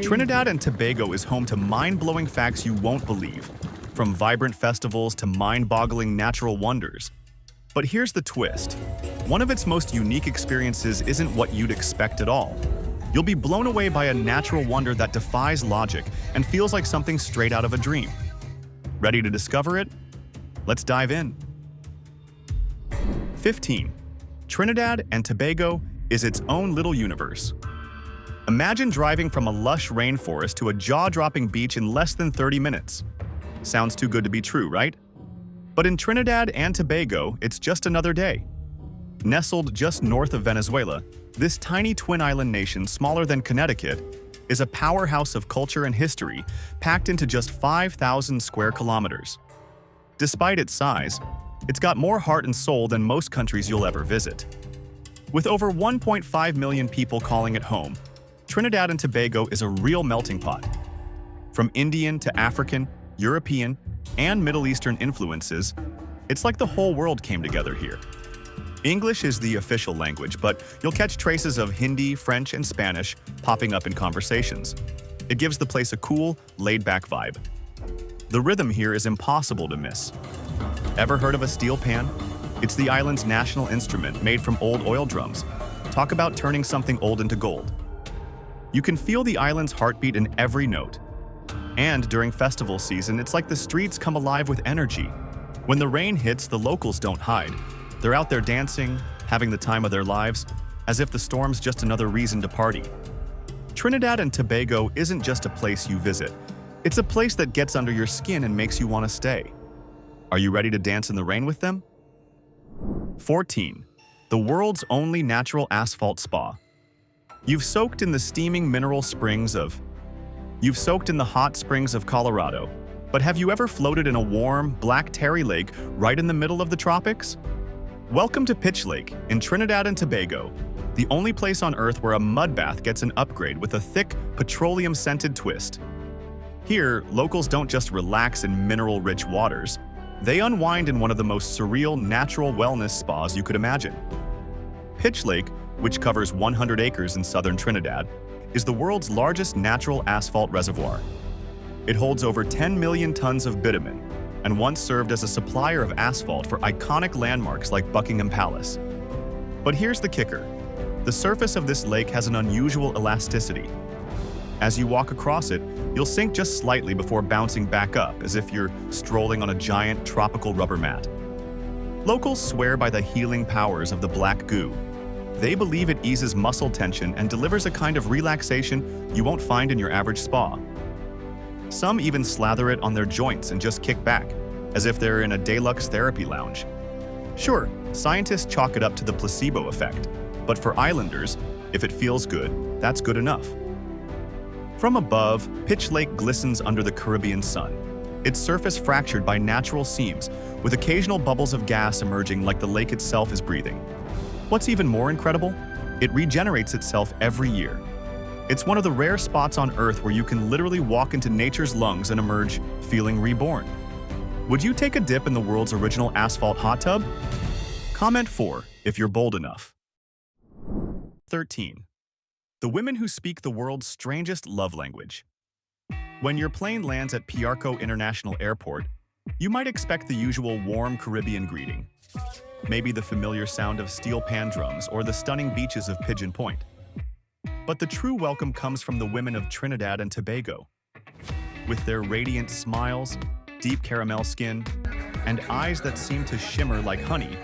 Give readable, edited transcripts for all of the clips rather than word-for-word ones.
Trinidad and Tobago is home to mind-blowing facts you won't believe, from vibrant festivals to mind-boggling natural wonders. But here's the twist. One of its most unique experiences isn't what you'd expect at all. You'll be blown away by a natural wonder that defies logic and feels like something straight out of a dream. Ready to discover it? Let's dive in. 15. Trinidad and Tobago is its own little universe. Imagine driving from a lush rainforest to a jaw-dropping beach in less than 30 minutes. Sounds too good to be true, right? But in Trinidad and Tobago, it's just another day. Nestled just north of Venezuela, this tiny twin island nation, smaller than Connecticut, is a powerhouse of culture and history packed into just 5,000 square kilometers. Despite its size, it's got more heart and soul than most countries you'll ever visit. With over 1.5 million people calling it home, Trinidad and Tobago is a real melting pot. From Indian to African, European, and Middle Eastern influences, it's like the whole world came together here. English is the official language, but you'll catch traces of Hindi, French, and Spanish popping up in conversations. It gives the place a cool, laid-back vibe. The rhythm here is impossible to miss. Ever heard of a Steelpan? It's the island's national instrument made from old oil drums. Talk about turning something old into gold. You can feel the island's heartbeat in every note. And during festival season, it's like the streets come alive with energy. When the rain hits, the locals don't hide. They're out there dancing, having the time of their lives, as if the storm's just another reason to party. Trinidad and Tobago isn't just a place you visit. It's a place that gets under your skin and makes you want to stay. Are you ready to dance in the rain with them? 14. The world's only natural asphalt spa. You've soaked in the steaming mineral springs of You've soaked in the hot springs of Colorado, but have you ever floated in a warm, black terry lake right in the middle of the tropics? Welcome to Pitch Lake in Trinidad and Tobago, the only place on Earth where a mud bath gets an upgrade with a thick, petroleum-scented twist. Here, locals don't just relax in mineral-rich waters. They unwind in one of the most surreal natural wellness spas you could imagine. Pitch Lake, which covers 100 acres in southern Trinidad, is the world's largest natural asphalt reservoir. It holds over 10 million tons of bitumen and once served as a supplier of asphalt for iconic landmarks like Buckingham Palace. But here's the kicker. The surface of this lake has an unusual elasticity. As you walk across it, you'll sink just slightly before bouncing back up, as if you're strolling on a giant tropical rubber mat. Locals swear by the healing powers of the black goo. They believe it eases muscle tension and delivers a kind of relaxation you won't find in your average spa. Some even slather it on their joints and just kick back, as if they're in a deluxe therapy lounge. Sure, scientists chalk it up to the placebo effect, but for islanders, if it feels good, that's good enough. From above, Pitch Lake glistens under the Caribbean sun, its surface fractured by natural seams, with occasional bubbles of gas emerging like the lake itself is breathing. What's even more incredible? It regenerates itself every year. It's one of the rare spots on Earth where you can literally walk into nature's lungs and emerge feeling reborn. Would you take a dip in the world's original asphalt hot tub? Comment 4 if you're bold enough. 13. The women who speak the world's strangest love language. When your plane lands at Piarco International Airport, you might expect the usual warm Caribbean greeting. Maybe the familiar sound of Steelpan drums or the stunning beaches of Pigeon Point. But the true welcome comes from the women of Trinidad and Tobago. With their radiant smiles, deep caramel skin, and eyes that seem to shimmer like honey,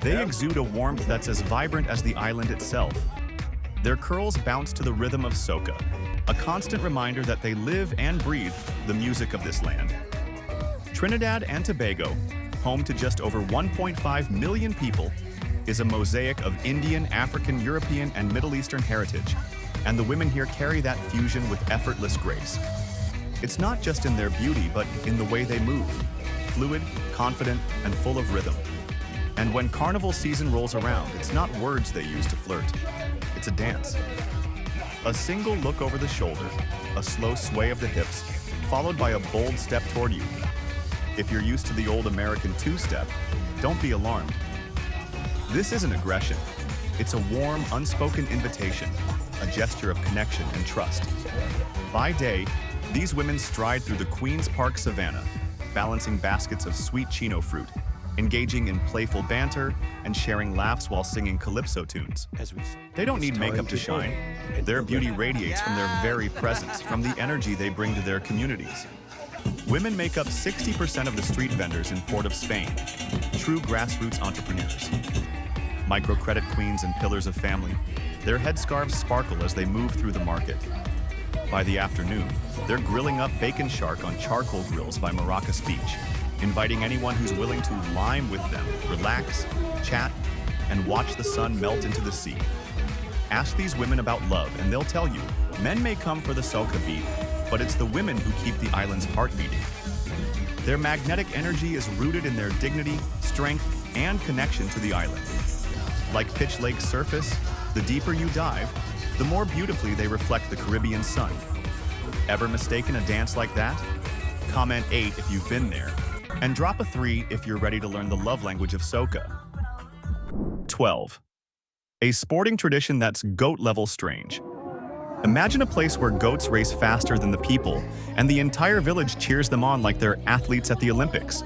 they exude a warmth that's as vibrant as the island itself. Their curls bounce to the rhythm of soca, a constant reminder that they live and breathe the music of this land. Trinidad and Tobago, home to just over 1.5 million people, is a mosaic of Indian, African, European, and Middle Eastern heritage, and the women here carry that fusion with effortless grace. It's not just in their beauty, but in the way they move, fluid, confident, and full of rhythm. And when carnival season rolls around, it's not words they use to flirt, it's a dance. A single look over the shoulder, a slow sway of the hips, followed by a bold step toward you. If you're used to the old American two-step, don't be alarmed. This isn't aggression. It's a warm, unspoken invitation. a gesture of connection and trust. By day, these women stride through the Queen's Park savannah, balancing baskets of sweet chino fruit, engaging in playful banter, and sharing laughs while singing calypso tunes. They don't need makeup to shine. Their beauty radiates from their very presence, from the energy they bring to their communities. Women make up 60% of the street vendors in Port of Spain, true grassroots entrepreneurs. Microcredit queens and pillars of family, their headscarves sparkle as they move through the market. By the afternoon, they're grilling up bacon shark on charcoal grills by Maracas Beach, inviting anyone who's willing to lime with them, relax, chat, and watch the sun melt into the sea. Ask these women about love, and they'll tell you, men may come for the soca beat, but it's the women who keep the island's heart beating. Their magnetic energy is rooted in their dignity, strength, and connection to the island. Like Pitch Lake's surface, the deeper you dive, the more beautifully they reflect the Caribbean sun. Ever mistaken a dance like that? Comment 8 if you've been there, and drop a 3 if you're ready to learn the love language of soca. 12. A sporting tradition that's goat-level strange. Imagine a place where goats race faster than the people, and the entire village cheers them on like they're athletes at the Olympics.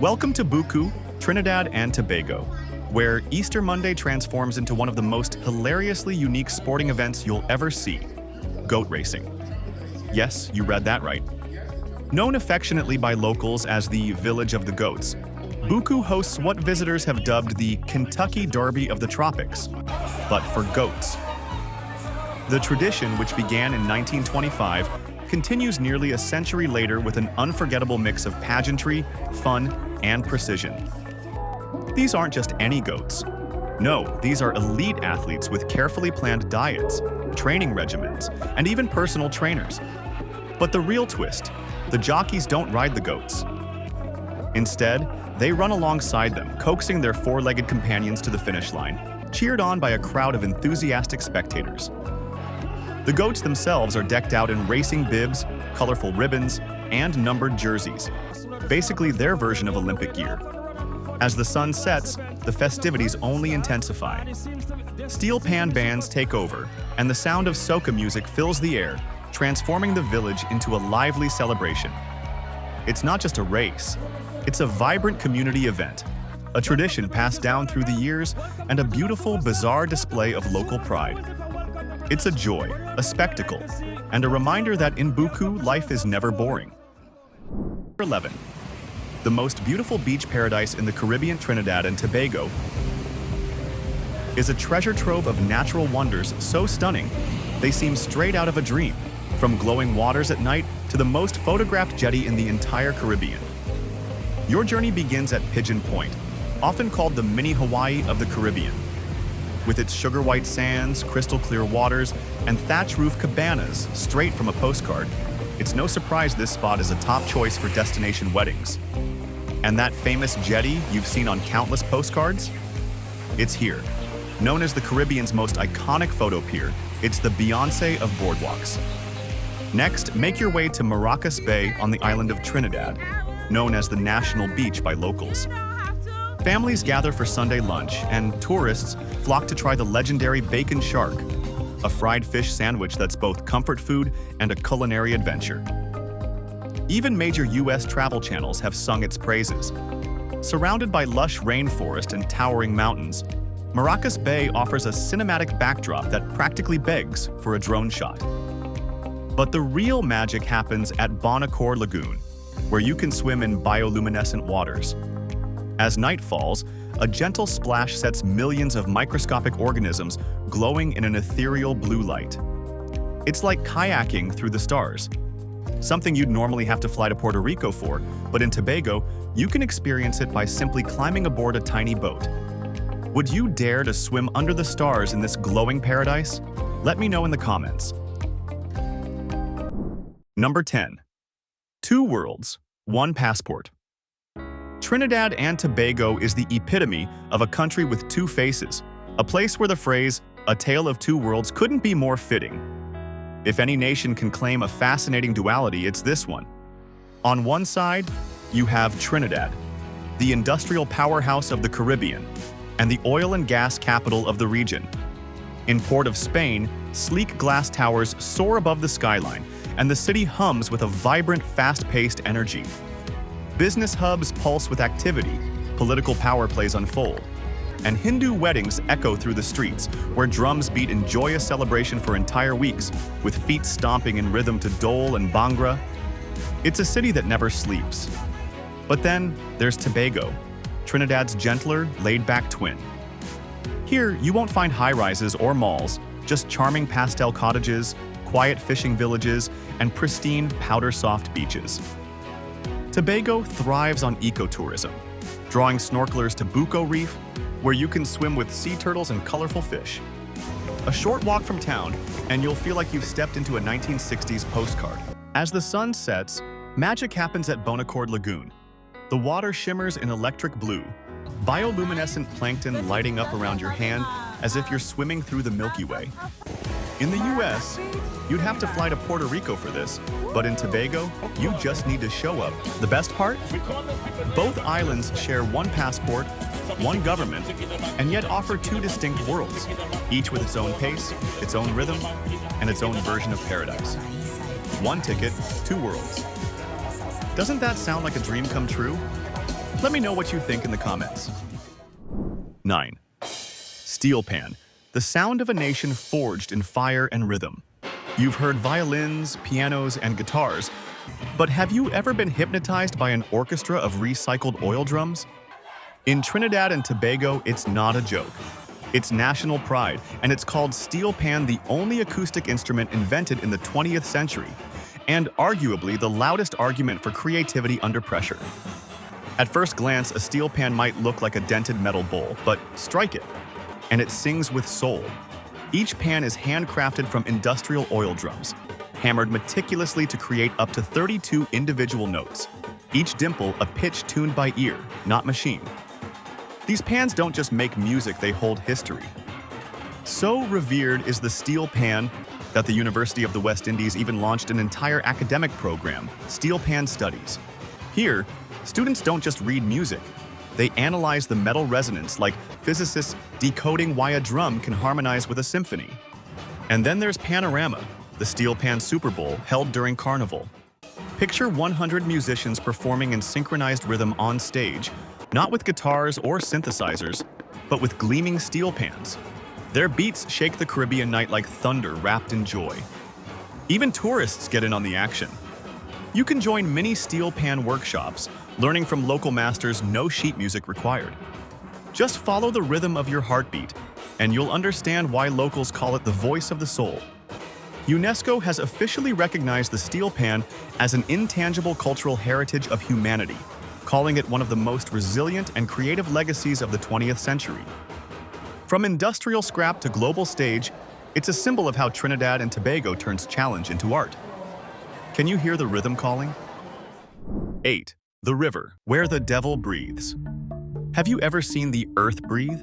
Welcome to Buku, Trinidad and Tobago, where Easter Monday transforms into one of the most hilariously unique sporting events you'll ever see: goat racing. Yes, you read that right. Known affectionately by locals as the Village of the Goats, Buku hosts what visitors have dubbed the Kentucky Derby of the Tropics, but for goats. The tradition, which began in 1925, continues nearly a century later with an unforgettable mix of pageantry, fun, and precision. These aren't just any goats. No, these are elite athletes with carefully planned diets, training regimens, and even personal trainers. But the real twist: the jockeys don't ride the goats. Instead, they run alongside them, coaxing their four-legged companions to the finish line, cheered on by a crowd of enthusiastic spectators. The goats themselves are decked out in racing bibs, colorful ribbons, and numbered jerseys, basically their version of Olympic gear. As the sun sets, the festivities only intensify. Steelpan bands take over, and the sound of soca music fills the air, transforming the village into a lively celebration. It's not just a race, it's a vibrant community event, a tradition passed down through the years, and a beautiful, bizarre display of local pride. It's a joy, a spectacle, and a reminder that in Buku, life is never boring. 11. The most beautiful beach paradise in the Caribbean, Trinidad and Tobago, is a treasure trove of natural wonders so stunning, they seem straight out of a dream, from glowing waters at night to the most photographed jetty in the entire Caribbean. Your journey begins at Pigeon Point, often called the mini Hawaii of the Caribbean. With its sugar-white sands, crystal-clear waters, and thatch-roof cabanas straight from a postcard, it's no surprise this spot is a top choice for destination weddings. And that famous jetty you've seen on countless postcards? It's here. Known as the Caribbean's most iconic photo pier, it's the Beyoncé of boardwalks. Next, make your way to Maracas Bay on the island of Trinidad, known as the National Beach by locals. Families gather for Sunday lunch, and tourists flock to try the legendary bacon shark, a fried fish sandwich that's both comfort food and a culinary adventure. Even major U.S. travel channels have sung its praises. Surrounded by lush rainforest and towering mountains, Maracas Bay offers a cinematic backdrop that practically begs for a drone shot. But the real magic happens at Bonacore Lagoon, where you can swim in bioluminescent waters. As night falls, a gentle splash sets millions of microscopic organisms glowing in an ethereal blue light. It's like kayaking through the stars, something you'd normally have to fly to Puerto Rico for, but in Tobago, you can experience it by simply climbing aboard a tiny boat. Would you dare to swim under the stars in this glowing paradise? Let me know in the comments. Number 10. 2 worlds, 1 passport. Trinidad and Tobago is the epitome of a country with 2 faces, a place where the phrase, "a tale of 2 worlds," couldn't be more fitting. If any nation can claim a fascinating duality, it's this one. On one side, you have Trinidad, the industrial powerhouse of the Caribbean, and the oil and gas capital of the region. In Port of Spain, Sleek glass towers soar above the skyline, and the city hums with a vibrant, fast-paced energy. Business hubs pulse with activity, political power plays unfold, and Hindu weddings echo through the streets, where drums beat in joyous celebration for entire weeks, with feet stomping in rhythm to dole and bhangra. It's a city that never sleeps. But then there's Tobago, Trinidad's gentler, laid-back twin. Here, you won't find high-rises or malls, just charming pastel cottages, quiet fishing villages, and pristine, powder-soft beaches. Tobago thrives on ecotourism, drawing snorkelers to Buko Reef, where you can swim with sea turtles and colorful fish. A short walk from town, and you'll feel like you've stepped into a 1960s postcard. As the sun sets, magic happens at Bonacord Lagoon. The water shimmers in electric blue, bioluminescent plankton lighting up around your hand as if you're swimming through the Milky Way. In the US, you'd have to fly to Puerto Rico for this, but in Tobago, you just need to show up. The best part? Both islands share one passport, one government, and yet offer two distinct worlds, each with its own pace, its own rhythm, and its own version of paradise. One ticket, two worlds. Doesn't that sound like a dream come true? Let me know what you think in the comments. 9. Steelpan, the sound of a nation forged in fire and rhythm. You've heard violins, pianos, and guitars, but have you ever been hypnotized by an orchestra of recycled oil drums? In Trinidad and Tobago, it's not a joke. It's national pride, and it's called Steelpan, the only acoustic instrument invented in the 20th century, and arguably the loudest argument for creativity under pressure. At first glance, a steelpan might look like a dented metal bowl, but strike it, and it sings with soul. Each pan is handcrafted from industrial oil drums, hammered meticulously to create up to 32 individual notes, each dimple a pitch tuned by ear, not machine. These pans don't just make music, they hold history. So revered is the steel pan that the University of the West Indies even launched an entire academic program, Steelpan Studies. Here, students don't just read music, they analyze the metal resonance like physicists decoding why a drum can harmonize with a symphony. And then there's Panorama, the Steelpan Super Bowl held during Carnival. Picture 100 musicians performing in synchronized rhythm on stage, not with guitars or synthesizers, but with gleaming steel pans. Their beats shake the Caribbean night like thunder wrapped in joy. Even tourists get in on the action. You can join mini steel pan workshops, learning from local masters, no sheet music required. Just follow the rhythm of your heartbeat, and you'll understand why locals call it the voice of the soul. UNESCO has officially recognized the steel pan as an intangible cultural heritage of humanity, calling it one of the most resilient and creative legacies of the 20th century. From industrial scrap to global stage, it's a symbol of how Trinidad and Tobago turns challenge into art. Can you hear the rhythm calling? 8. The river, where the devil breathes. Have you ever seen the earth breathe?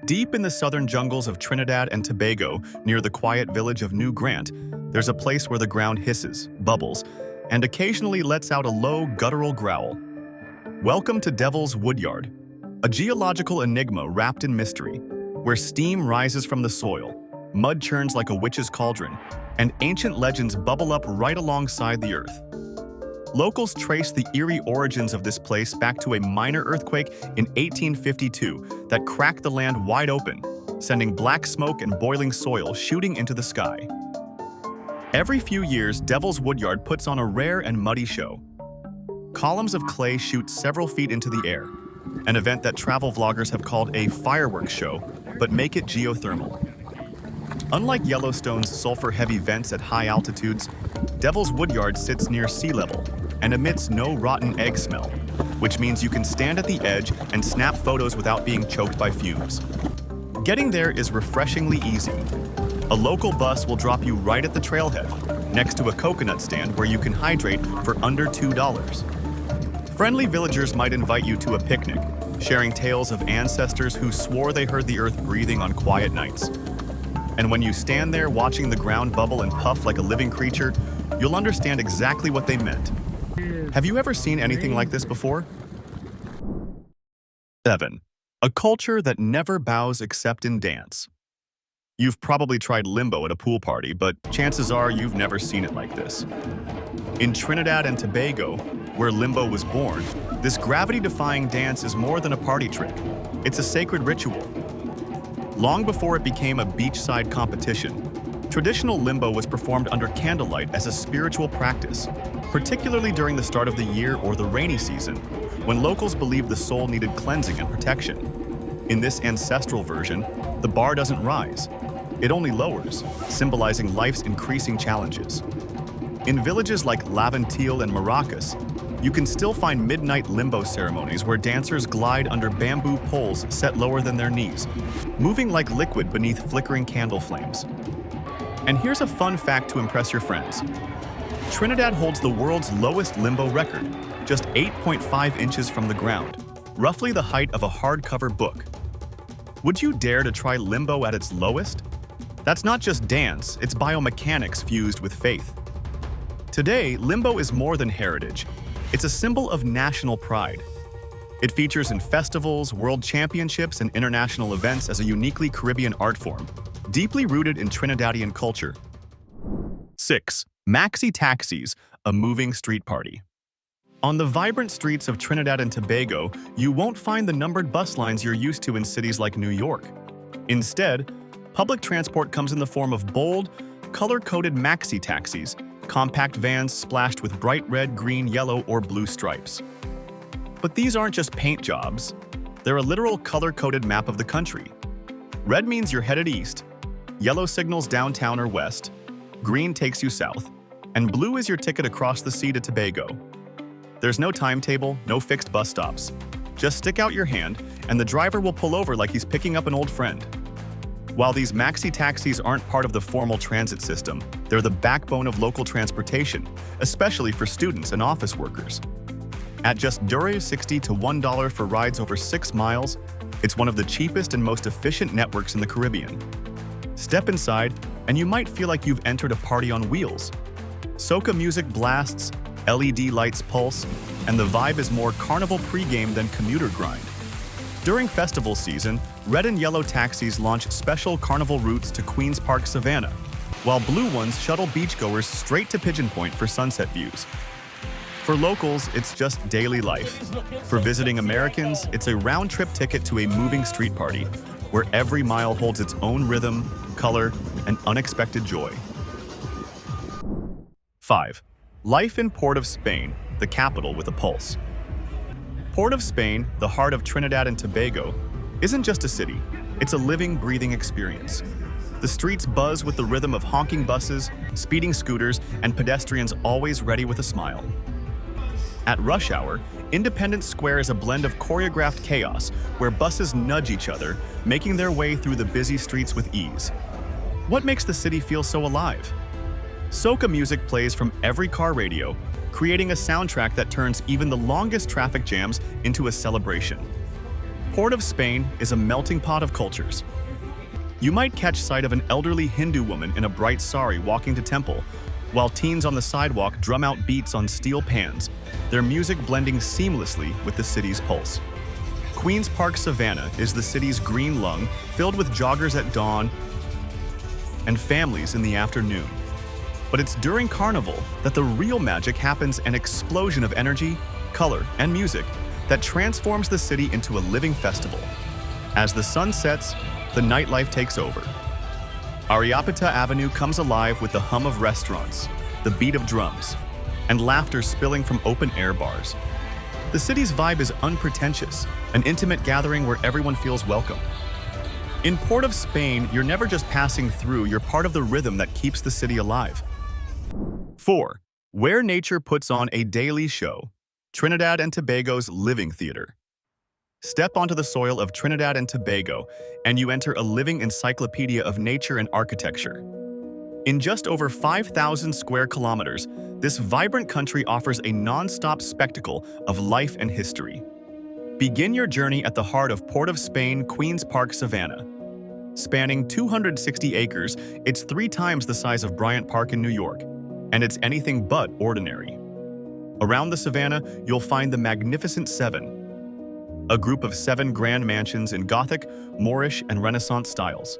Deep in the southern jungles of Trinidad and Tobago, near the quiet village of New Grant, there's a place where the ground hisses, bubbles, and occasionally lets out a low, guttural growl. Welcome to Devil's Woodyard, a geological enigma wrapped in mystery, where steam rises from the soil, mud churns like a witch's cauldron, and ancient legends bubble up right alongside the earth. Locals trace the eerie origins of this place back to a minor earthquake in 1852 that cracked the land wide open, sending black smoke and boiling soil shooting into the sky. Every few years, Devil's Woodyard puts on a rare and muddy show. Columns of clay shoot several feet into the air, an event that travel vloggers have called a fireworks show, but make it geothermal. Unlike Yellowstone's sulfur-heavy vents at high altitudes, Devil's Woodyard sits near sea level and emits no rotten egg smell, which means you can stand at the edge and snap photos without being choked by fumes. Getting there is refreshingly easy. A local bus will drop you right at the trailhead, next to a coconut stand where you can hydrate for under $2. Friendly villagers might invite you to a picnic, sharing tales of ancestors who swore they heard the earth breathing on quiet nights. And when you stand there watching the ground bubble and puff like a living creature, you'll understand exactly what they meant. Have you ever seen anything like this before? 7. A culture that never bows except in dance. You've probably tried limbo at a pool party, but chances are you've never seen it like this. In Trinidad and Tobago, where limbo was born, this gravity-defying dance is more than a party trick. It's a sacred ritual. Long before it became a beachside competition, traditional limbo was performed under candlelight as a spiritual practice, particularly during the start of the year or the rainy season, when locals believed the soul needed cleansing and protection. In this ancestral version, the bar doesn't rise. It only lowers, symbolizing life's increasing challenges. In villages like Laventille and Maracas, you can still find midnight limbo ceremonies where dancers glide under bamboo poles set lower than their knees, moving like liquid beneath flickering candle flames. And here's a fun fact to impress your friends. Trinidad holds the world's lowest limbo record, just 8.5 inches from the ground, roughly the height of a hardcover book. Would you dare to try limbo at its lowest? That's not just dance, it's biomechanics fused with faith. Today, limbo is more than heritage. It's a symbol of national pride. It features in festivals, world championships, and international events as a uniquely Caribbean art form, deeply rooted in Trinidadian culture. 6. Maxi-Taxis, a moving street party. On the vibrant streets of Trinidad and Tobago, you won't find the numbered bus lines you're used to in cities like New York. Instead, public transport comes in the form of bold, color-coded maxi-taxis, compact vans splashed with bright red, green, yellow, or blue stripes. But these aren't just paint jobs. They're a literal color-coded map of the country. Red means you're headed east, yellow signals downtown or west, green takes you south, and blue is your ticket across the sea to Tobago. There's no timetable, no fixed bus stops. Just stick out your hand, and the driver will pull over like he's picking up an old friend. While these maxi-taxis aren't part of the formal transit system, they're the backbone of local transportation, especially for students and office workers. At just $60 to $1 for rides over 6 miles, it's one of the cheapest and most efficient networks in the Caribbean. Step inside, and you might feel like you've entered a party on wheels. Soca music blasts, LED lights pulse, and the vibe is more carnival pregame than commuter grind. During festival season, red and yellow taxis launch special carnival routes to Queen's Park Savannah, while blue ones shuttle beachgoers straight to Pigeon Point for sunset views. For locals, it's just daily life. For visiting Americans, it's a round-trip ticket to a moving street party, where every mile holds its own rhythm, color, and unexpected joy. 5. Life in Port of Spain, the capital with a pulse. Port of Spain, the heart of Trinidad and Tobago, isn't just a city, it's a living, breathing experience. The streets buzz with the rhythm of honking buses, speeding scooters, and pedestrians always ready with a smile. At rush hour, Independence Square is a blend of choreographed chaos where buses nudge each other, making their way through the busy streets with ease. What makes the city feel so alive? Soca music plays from every car radio, creating a soundtrack that turns even the longest traffic jams into a celebration. Port of Spain is a melting pot of cultures. You might catch sight of an elderly Hindu woman in a bright sari walking to temple, while teens on the sidewalk drum out beats on steel pans, their music blending seamlessly with the city's pulse. Queen's Park Savannah is the city's green lung, filled with joggers at dawn and families in the afternoon. But it's during Carnival that the real magic happens, an explosion of energy, color, and music that transforms the city into a living festival. As the sun sets, the nightlife takes over. Ariapita Avenue comes alive with the hum of restaurants, the beat of drums, and laughter spilling from open-air bars. The city's vibe is unpretentious, an intimate gathering where everyone feels welcome. In Port of Spain, you're never just passing through, you're part of the rhythm that keeps the city alive. 4. Where nature puts on a daily show, Trinidad and Tobago's living theater. Step onto the soil of Trinidad and Tobago, and you enter a living encyclopedia of nature and architecture. In just over 5,000 square kilometers, this vibrant country offers a non-stop spectacle of life and history. Begin your journey at the heart of Port of Spain, Queen's Park Savannah. Spanning 260 acres, it's 3 times the size of Bryant Park in New York, and it's anything but ordinary. Around the Savannah, you'll find the Magnificent Seven, a group of 7 grand mansions in Gothic, Moorish, and Renaissance styles.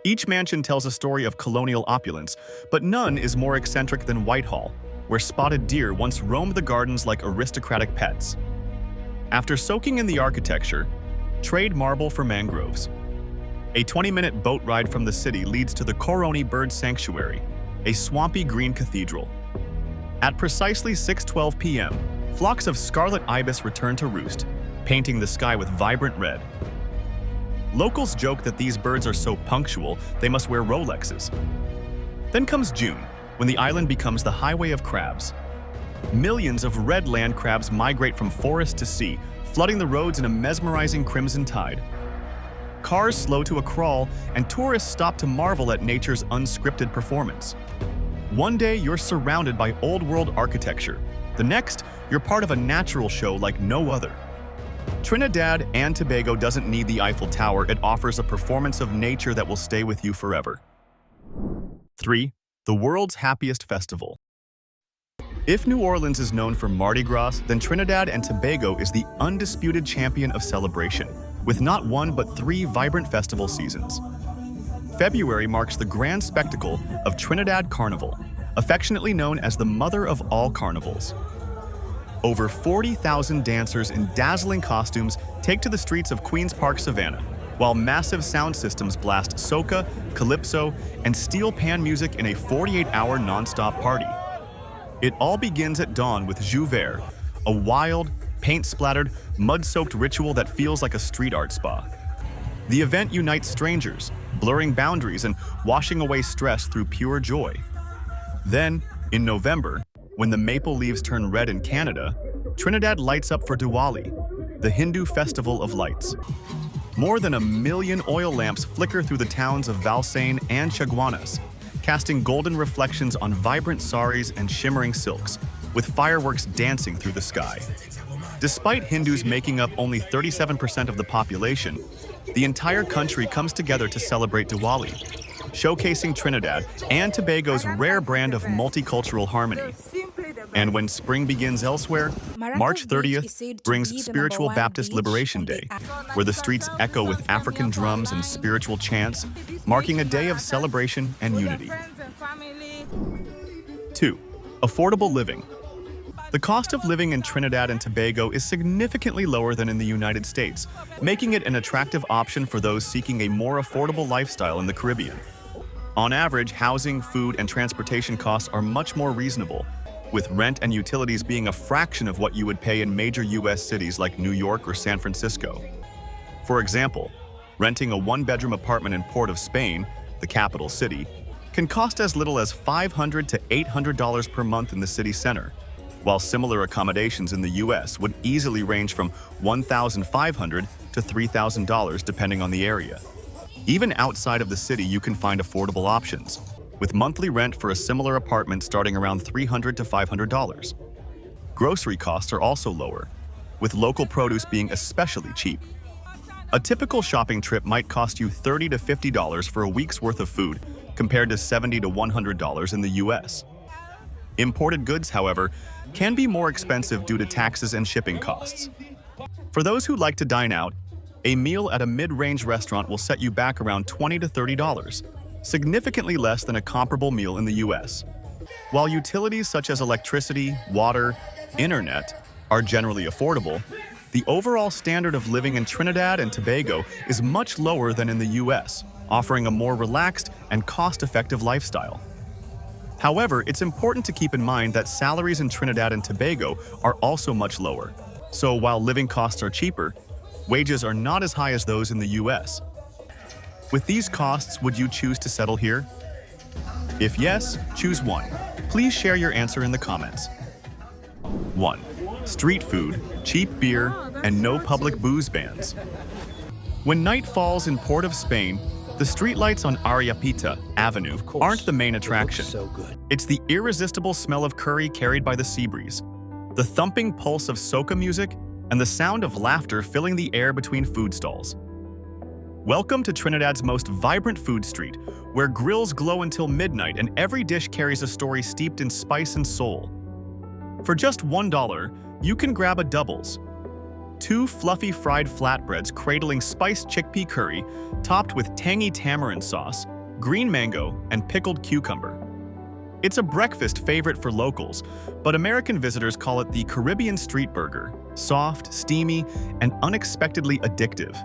Each mansion tells a story of colonial opulence, but none is more eccentric than Whitehall, where spotted deer once roamed the gardens like aristocratic pets. After soaking in the architecture, trade marble for mangroves. A 20-minute boat ride from the city leads to the Coroni Bird Sanctuary, a swampy green cathedral. At precisely 6:12 p.m., flocks of scarlet ibis return to roost, painting the sky with vibrant red. Locals joke that these birds are so punctual they must wear Rolexes. Then comes June, when the island becomes the highway of crabs. Millions of red land crabs migrate from forest to sea, flooding the roads in a mesmerizing crimson tide. Cars slow to a crawl, and tourists stop to marvel at nature's unscripted performance. One day, you're surrounded by old-world architecture. The next, you're part of a natural show like no other. Trinidad and Tobago doesn't need the Eiffel Tower. It offers a performance of nature that will stay with you forever. 3. The world's happiest festival. If New Orleans is known for Mardi Gras, then Trinidad and Tobago is the undisputed champion of celebration, with not one but 3 vibrant festival seasons. February marks the grand spectacle of Trinidad Carnival, affectionately known as the mother of all carnivals. Over 40,000 dancers in dazzling costumes take to the streets of Queen's Park, Savannah, while massive sound systems blast soca, calypso, and Steelpan music in a 48-hour non-stop party. It all begins at dawn with Jus Vert, a wild, paint-splattered, mud-soaked ritual that feels like a street art spa. The event unites strangers, blurring boundaries and washing away stress through pure joy. Then, in November, when the maple leaves turn red in Canada, Trinidad lights up for Diwali, the Hindu festival of lights. More than 1 million oil lamps flicker through the towns of Valsaine and Chaguanas, casting golden reflections on vibrant saris and shimmering silks, with fireworks dancing through the sky. Despite Hindus making up only 37% of the population, the entire country comes together to celebrate Diwali, showcasing Trinidad and Tobago's rare brand of multicultural harmony. And when spring begins elsewhere, March 30th brings Spiritual Baptist Liberation Day, where the streets echo with African drums and spiritual chants, marking a day of celebration and unity. 2. Affordable living. The cost of living in Trinidad and Tobago is significantly lower than in the United States, making it an attractive option for those seeking a more affordable lifestyle in the Caribbean. On average, housing, food, and transportation costs are much more reasonable, with rent and utilities being a fraction of what you would pay in major U.S. cities like New York or San Francisco. For example, renting a one-bedroom apartment in Port of Spain, the capital city, can cost as little as $500 to $800 per month in the city center, while similar accommodations in the U.S. would easily range from $1,500 to $3,000 depending on the area. Even outside of the city, you can find affordable options, with monthly rent for a similar apartment starting around $300 to $500. Grocery costs are also lower, with local produce being especially cheap. A typical shopping trip might cost you $30 to $50 for a week's worth of food, compared to $70 to $100 in the US. Imported goods, however, can be more expensive due to taxes and shipping costs. For those who like to dine out, a meal at a mid-range restaurant will set you back around $20 to $30, significantly less than a comparable meal in the US. While utilities such as electricity, water, internet are generally affordable, the overall standard of living in Trinidad and Tobago is much lower than in the US, offering a more relaxed and cost-effective lifestyle. However, it's important to keep in mind that salaries in Trinidad and Tobago are also much lower. So while living costs are cheaper, wages are not as high as those in the US. With these costs, would you choose to settle here? If yes, choose 1. Please share your answer in the comments. 1. Street food, cheap beer, and no public booze bans. When night falls in Port of Spain, the streetlights on Ariapita Avenue aren't the main attraction. It's the irresistible smell of curry carried by the sea breeze, the thumping pulse of soca music, and the sound of laughter filling the air between food stalls. Welcome to Trinidad's most vibrant food street, where grills glow until midnight and every dish carries a story steeped in spice and soul. For just $1, you can grab a doubles. 2 fluffy fried flatbreads cradling spiced chickpea curry, topped with tangy tamarind sauce, green mango, and pickled cucumber. It's a breakfast favorite for locals, but American visitors call it the Caribbean street burger, soft, steamy, and unexpectedly addictive.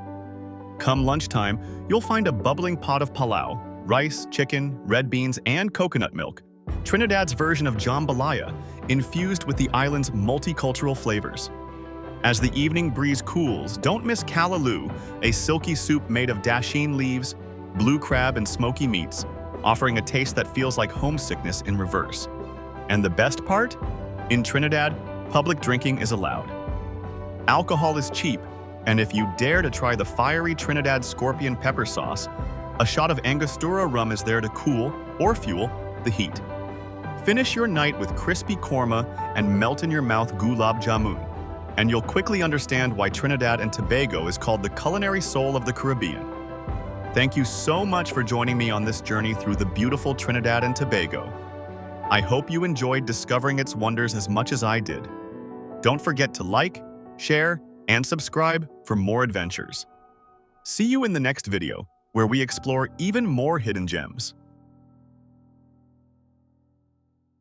Come lunchtime, you'll find a bubbling pot of palau, rice, chicken, red beans, and coconut milk, Trinidad's version of jambalaya, infused with the island's multicultural flavors. As the evening breeze cools, don't miss callaloo, a silky soup made of dasheen leaves, blue crab, and smoky meats, offering a taste that feels like homesickness in reverse. And the best part? In Trinidad, public drinking is allowed. Alcohol is cheap, and if you dare to try the fiery Trinidad scorpion pepper sauce, a shot of Angostura rum is there to cool, or fuel, the heat. Finish your night with crispy korma and melt-in-your-mouth gulab jamun, and you'll quickly understand why Trinidad and Tobago is called the culinary soul of the Caribbean. Thank you so much for joining me on this journey through the beautiful Trinidad and Tobago. I hope you enjoyed discovering its wonders as much as I did. Don't forget to like, share, and subscribe for more adventures. See you in the next video, where we explore even more hidden gems.